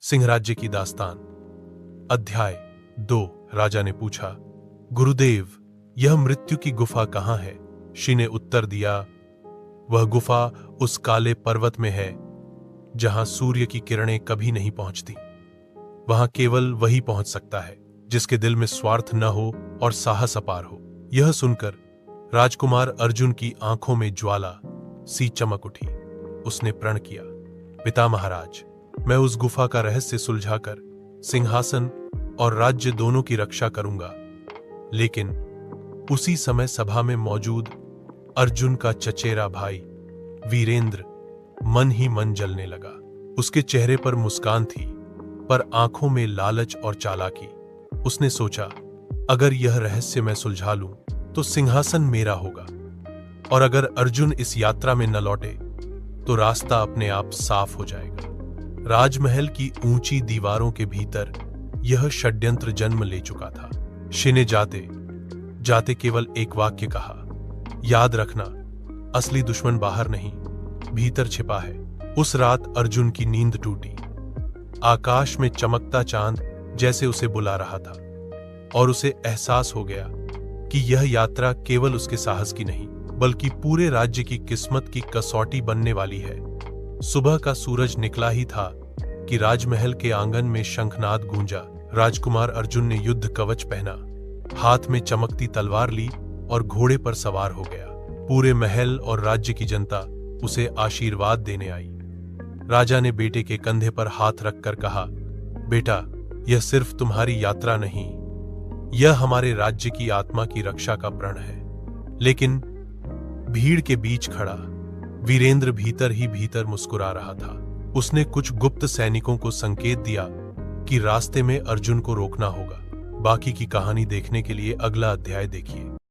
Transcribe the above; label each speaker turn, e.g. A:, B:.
A: सिंहराज्य की दास्तान। अध्याय 2। राजा ने पूछा, गुरुदेव, यह मृत्यु की गुफा कहाँ है? ऋषि ने उत्तर दिया, वह गुफा उस काले पर्वत में है जहां सूर्य की किरणें कभी नहीं पहुंचती। वहां केवल वही पहुंच सकता है जिसके दिल में स्वार्थ न हो और साहस अपार हो। यह सुनकर राजकुमार अर्जुन की आंखों में ज्वाला सी चमक उठी। उसने प्रण किया, पिता महाराज, मैं उस गुफा का रहस्य सुलझाकर सिंहासन और राज्य दोनों की रक्षा करूंगा। लेकिन उसी समय सभा में मौजूद अर्जुन का चचेरा भाई वीरेंद्र मन ही मन जलने लगा। उसके चेहरे पर मुस्कान थी, पर आंखों में लालच और चालाकी। उसने सोचा, अगर यह रहस्य मैं सुलझा लूं तो सिंहासन मेरा होगा, और अगर अर्जुन इस यात्रा में न लौटे तो रास्ता अपने आप साफ हो जाएगा। राजमहल की ऊंची दीवारों के भीतर यह षड्यंत्र जन्म ले चुका था। ऋषि ने जाते जाते केवल एक वाक्य कहा, याद रखना, असली दुश्मन बाहर नहीं, भीतर छिपा है। उस रात अर्जुन की नींद टूटी। आकाश में चमकता चांद जैसे उसे बुला रहा था, और उसे एहसास हो गया कि यह यात्रा केवल उसके साहस की नहीं, बल्कि पूरे राज्य की किस्मत की कसौटी बनने वाली है। सुबह का सूरज निकला ही था कि राजमहल के आंगन में शंखनाद गूंजा। राजकुमार अर्जुन ने युद्ध कवच पहना, हाथ में चमकती तलवार ली और घोड़े पर सवार हो गया। पूरे महल और राज्य की जनता उसे आशीर्वाद देने आई। राजा ने बेटे के कंधे पर हाथ रखकर कहा, बेटा, यह सिर्फ तुम्हारी यात्रा नहीं, यह हमारे राज्य की आत्मा की रक्षा का प्रण है। लेकिन भीड़ के बीच खड़ा वीरेंद्र भीतर ही भीतर मुस्कुरा रहा था। उसने कुछ गुप्त सैनिकों को संकेत दिया कि रास्ते में अर्जुन को रोकना होगा। बाकी की कहानी देखने के लिए अगला अध्याय देखिए।